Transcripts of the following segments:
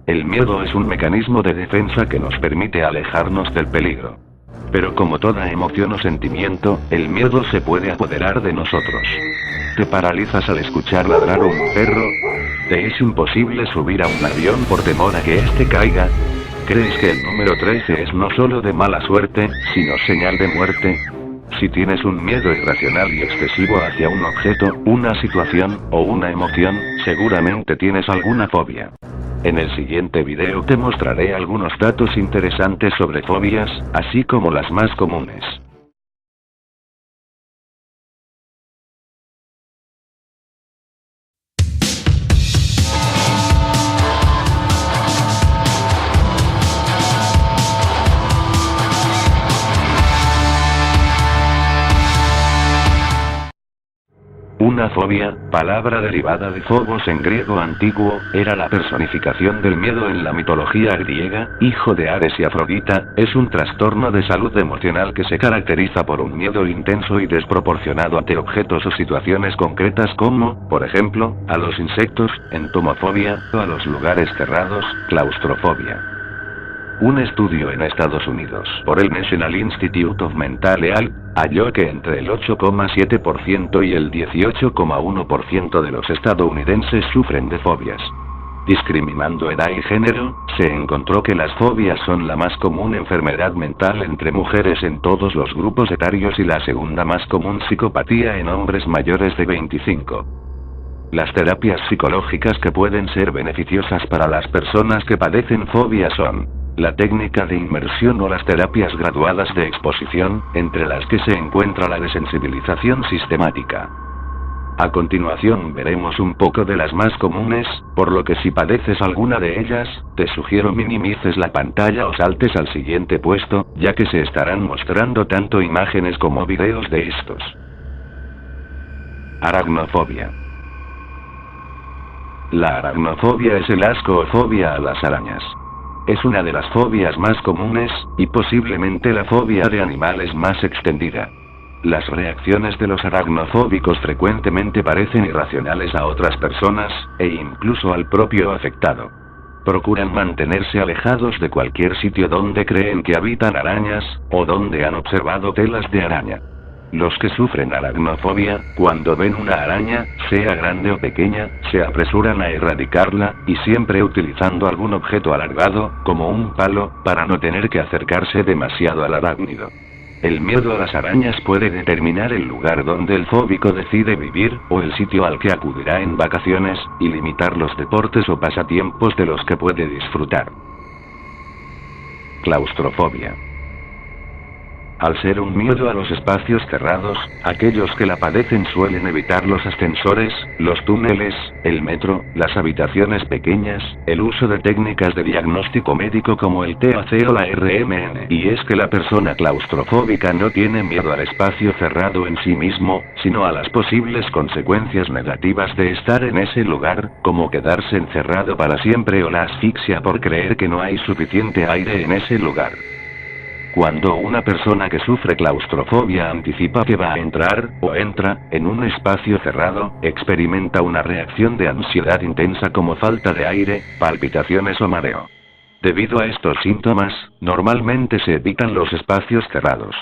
El miedo es un mecanismo de defensa que nos permite alejarnos del peligro. Pero como toda emoción o sentimiento, el miedo se puede apoderar de nosotros. ¿Te paralizas al escuchar ladrar a un perro? ¿Te es imposible subir a un avión por temor a que éste caiga? ¿Crees que el número 13 es no solo de mala suerte, sino señal de muerte? Si tienes un miedo irracional y excesivo hacia un objeto, una situación, o una emoción, seguramente tienes alguna fobia. En el siguiente video te mostraré algunos datos interesantes sobre fobias, así como las más comunes. Una fobia, palabra derivada de phobos en griego antiguo, era la personificación del miedo en la mitología griega, hijo de Ares y Afrodita. Es un trastorno de salud emocional que se caracteriza por un miedo intenso y desproporcionado ante objetos o situaciones concretas como, por ejemplo, a los insectos, entomofobia, o a los lugares cerrados, claustrofobia. Un estudio en Estados Unidos por el National Institute of Mental Health halló que entre el 8,7% y el 18,1% de los estadounidenses sufren de fobias. Discriminando edad y género, se encontró que las fobias son la más común enfermedad mental entre mujeres en todos los grupos etarios y la segunda más común psicopatía en hombres mayores de 25. Las terapias psicológicas que pueden ser beneficiosas para las personas que padecen fobia son la técnica de inmersión o las terapias graduadas de exposición, entre las que se encuentra la desensibilización sistemática. A continuación veremos un poco de las más comunes, por lo que si padeces alguna de ellas, te sugiero minimices la pantalla o saltes al siguiente puesto, ya que se estarán mostrando tanto imágenes como videos de estos. Aracnofobia. La aracnofobia es el asco o fobia a las arañas. Es una de las fobias más comunes, y posiblemente la fobia de animales más extendida. Las reacciones de los aracnofóbicos frecuentemente parecen irracionales a otras personas, e incluso al propio afectado. Procuran mantenerse alejados de cualquier sitio donde creen que habitan arañas, o donde han observado telas de araña. Los que sufren aracnofobia, cuando ven una araña, sea grande o pequeña, se apresuran a erradicarla, y siempre utilizando algún objeto alargado, como un palo, para no tener que acercarse demasiado al arácnido. El miedo a las arañas puede determinar el lugar donde el fóbico decide vivir, o el sitio al que acudirá en vacaciones, y limitar los deportes o pasatiempos de los que puede disfrutar. Claustrofobia. Al ser un miedo a los espacios cerrados, aquellos que la padecen suelen evitar los ascensores, los túneles, el metro, las habitaciones pequeñas, el uso de técnicas de diagnóstico médico como el TAC o la RMN. Y es que la persona claustrofóbica no tiene miedo al espacio cerrado en sí mismo, sino a las posibles consecuencias negativas de estar en ese lugar, como quedarse encerrado para siempre o la asfixia por creer que no hay suficiente aire en ese lugar. Cuando una persona que sufre claustrofobia anticipa que va a entrar, o entra, en un espacio cerrado, experimenta una reacción de ansiedad intensa como falta de aire, palpitaciones o mareo. Debido a estos síntomas, normalmente se evitan los espacios cerrados.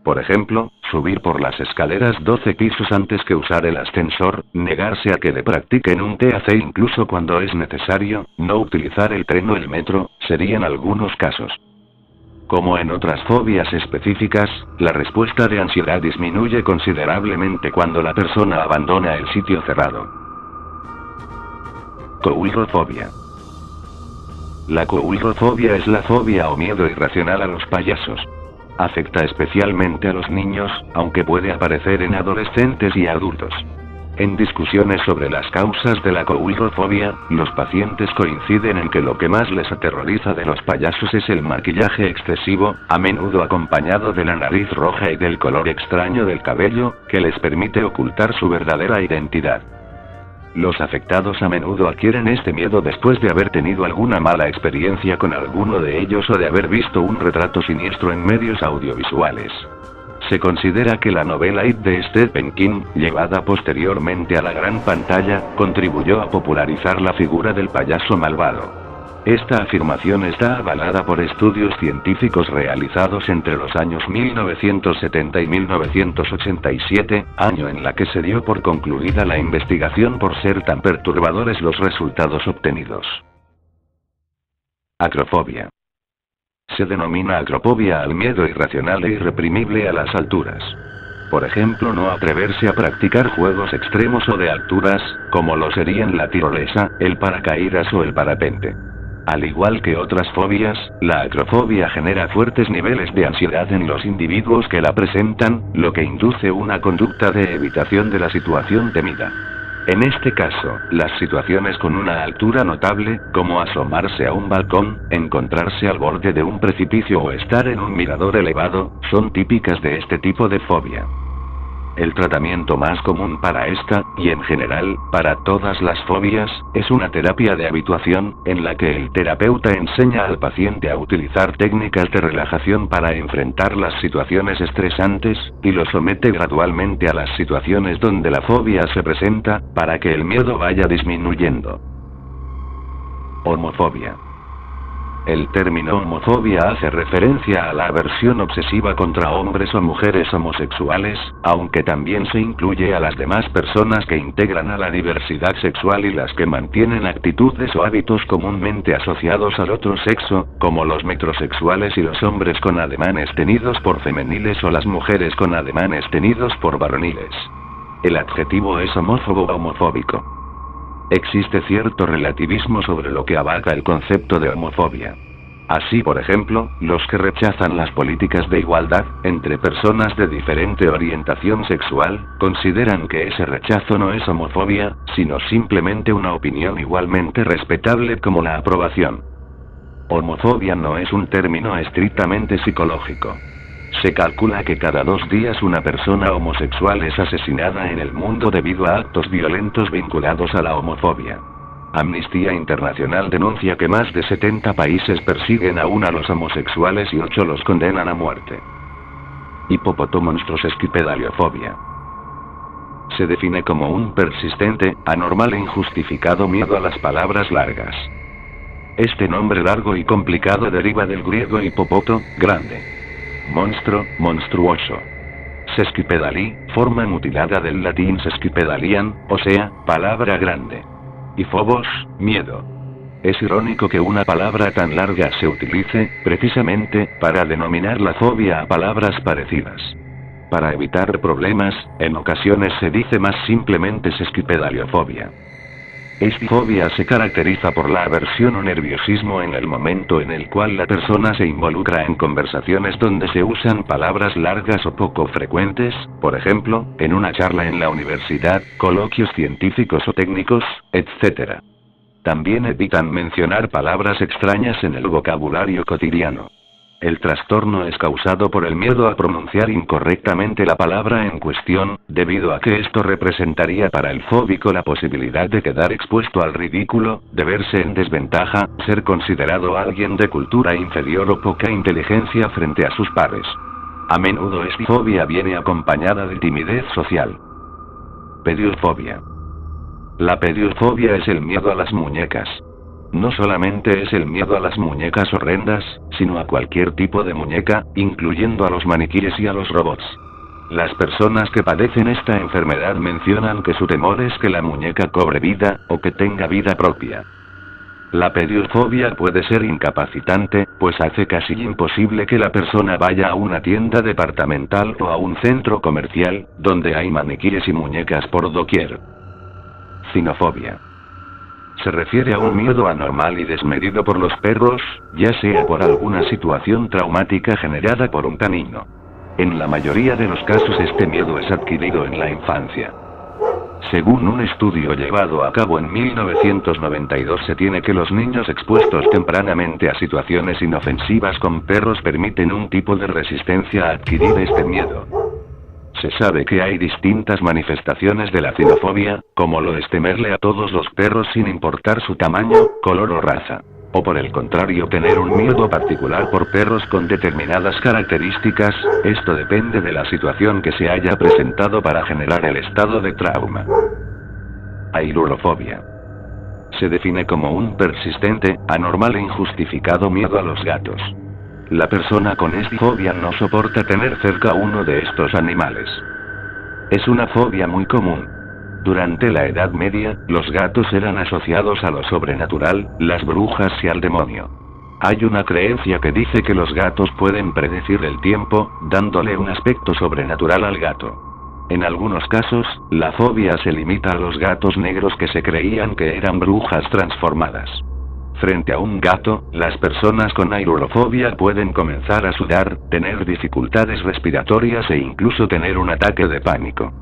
Por ejemplo, subir por las escaleras 12 pisos antes que usar el ascensor, negarse a que le practiquen un TAC incluso cuando es necesario, no utilizar el tren o el metro, serían algunos casos. Como en otras fobias específicas, la respuesta de ansiedad disminuye considerablemente cuando la persona abandona el sitio cerrado. Coulrofobia. La coulrofobia es la fobia o miedo irracional a los payasos. Afecta especialmente a los niños, aunque puede aparecer en adolescentes y adultos. En discusiones sobre las causas de la coulrofobia, los pacientes coinciden en que lo que más les aterroriza de los payasos es el maquillaje excesivo, a menudo acompañado de la nariz roja y del color extraño del cabello, que les permite ocultar su verdadera identidad. Los afectados a menudo adquieren este miedo después de haber tenido alguna mala experiencia con alguno de ellos o de haber visto un retrato siniestro en medios audiovisuales. Se considera que la novela It de Stephen King, llevada posteriormente a la gran pantalla, contribuyó a popularizar la figura del payaso malvado. Esta afirmación está avalada por estudios científicos realizados entre los años 1970 y 1987, año en la que se dio por concluida la investigación por ser tan perturbadores los resultados obtenidos. Acrofobia. Se denomina acrofobia al miedo irracional e irreprimible a las alturas. Por ejemplo, no atreverse a practicar juegos extremos o de alturas, como lo serían la tirolesa, el paracaídas o el parapente. Al igual que otras fobias, la acrofobia genera fuertes niveles de ansiedad en los individuos que la presentan, lo que induce una conducta de evitación de la situación temida. En este caso, las situaciones con una altura notable, como asomarse a un balcón, encontrarse al borde de un precipicio o estar en un mirador elevado, son típicas de este tipo de fobia. El tratamiento más común para esta, y en general, para todas las fobias, es una terapia de habituación, en la que el terapeuta enseña al paciente a utilizar técnicas de relajación para enfrentar las situaciones estresantes, y lo somete gradualmente a las situaciones donde la fobia se presenta, para que el miedo vaya disminuyendo. Homofobia. El término homofobia hace referencia a la aversión obsesiva contra hombres o mujeres homosexuales, aunque también se incluye a las demás personas que integran a la diversidad sexual y las que mantienen actitudes o hábitos comúnmente asociados al otro sexo, como los metrosexuales y los hombres con ademanes tenidos por femeniles o las mujeres con ademanes tenidos por varoniles. El adjetivo es homófobo o homofóbico. Existe cierto relativismo sobre lo que abarca el concepto de homofobia. Así, por ejemplo, los que rechazan las políticas de igualdad entre personas de diferente orientación sexual, consideran que ese rechazo no es homofobia, sino simplemente una opinión igualmente respetable como la aprobación. Homofobia no es un término estrictamente psicológico. Se calcula que cada 2 días una persona homosexual es asesinada en el mundo debido a actos violentos vinculados a la homofobia. Amnistía Internacional denuncia que más de 70 países persiguen aún a los homosexuales y 8 los condenan a muerte. Hipopotomonstrosesquipedaliofobia. Se define como un persistente, anormal e injustificado miedo a las palabras largas. Este nombre largo y complicado deriva del griego hipopoto, grande. Monstruo, monstruoso. Sesquipedalí, forma mutilada del latín sesquipedalian, o sea, palabra grande. Y phobos, miedo. Es irónico que una palabra tan larga se utilice, precisamente, para denominar la fobia a palabras parecidas. Para evitar problemas, en ocasiones se dice más simplemente sesquipedaliofobia. Esta fobia se caracteriza por la aversión o nerviosismo en el momento en el cual la persona se involucra en conversaciones donde se usan palabras largas o poco frecuentes, por ejemplo, en una charla en la universidad, coloquios científicos o técnicos, etc. También evitan mencionar palabras extrañas en el vocabulario cotidiano. El trastorno es causado por el miedo a pronunciar incorrectamente la palabra en cuestión, debido a que esto representaría para el fóbico la posibilidad de quedar expuesto al ridículo, de verse en desventaja, ser considerado alguien de cultura inferior o poca inteligencia frente a sus pares. A menudo esta fobia viene acompañada de timidez social. Pediofobia. La pediofobia es el miedo a las muñecas. No solamente es el miedo a las muñecas horrendas, sino a cualquier tipo de muñeca, incluyendo a los maniquíes y a los robots. Las personas que padecen esta enfermedad mencionan que su temor es que la muñeca cobre vida, o que tenga vida propia. La pediofobia puede ser incapacitante, pues hace casi imposible que la persona vaya a una tienda departamental o a un centro comercial, donde hay maniquíes y muñecas por doquier. Cinofobia. Se refiere a un miedo anormal y desmedido por los perros, ya sea por alguna situación traumática generada por un canino. En la mayoría de los casos este miedo es adquirido en la infancia. Según un estudio llevado a cabo en 1992 se tiene que los niños expuestos tempranamente a situaciones inofensivas con perros permiten un tipo de resistencia a adquirir este miedo. Se sabe que hay distintas manifestaciones de la cinofobia, como lo es temerle a todos los perros sin importar su tamaño, color o raza. O por el contrario tener un miedo particular por perros con determinadas características, esto depende de la situación que se haya presentado para generar el estado de trauma. Ailurofobia. Se define como un persistente, anormal e injustificado miedo a los gatos. La persona con esta fobia no soporta tener cerca a uno de estos animales. Es una fobia muy común. Durante la Edad Media, los gatos eran asociados a lo sobrenatural, las brujas y al demonio. Hay una creencia que dice que los gatos pueden predecir el tiempo, dándole un aspecto sobrenatural al gato. En algunos casos, la fobia se limita a los gatos negros que se creían que eran brujas transformadas. Frente a un gato, las personas con airurofobia pueden comenzar a sudar, tener dificultades respiratorias e incluso tener un ataque de pánico.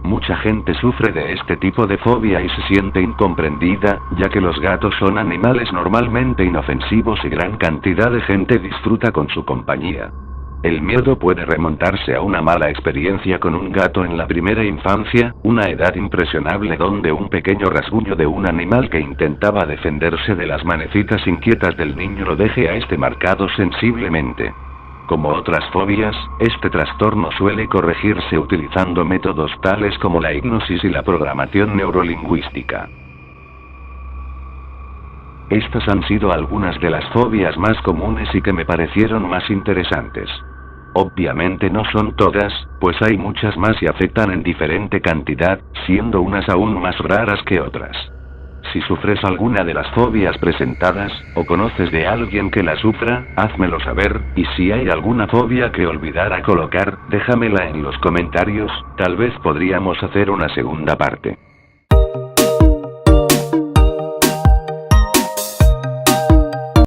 Mucha gente sufre de este tipo de fobia y se siente incomprendida, ya que los gatos son animales normalmente inofensivos y gran cantidad de gente disfruta con su compañía. El miedo puede remontarse a una mala experiencia con un gato en la primera infancia, una edad impresionable donde un pequeño rasguño de un animal que intentaba defenderse de las manecitas inquietas del niño lo deje a este marcado sensiblemente. Como otras fobias, este trastorno suele corregirse utilizando métodos tales como la hipnosis y la programación neurolingüística. Estas han sido algunas de las fobias más comunes y que me parecieron más interesantes. Obviamente no son todas, pues hay muchas más y afectan en diferente cantidad, siendo unas aún más raras que otras. Si sufres alguna de las fobias presentadas, o conoces de alguien que la sufra, házmelo saber, y si hay alguna fobia que olvidara colocar, déjamela en los comentarios, tal vez podríamos hacer una segunda parte.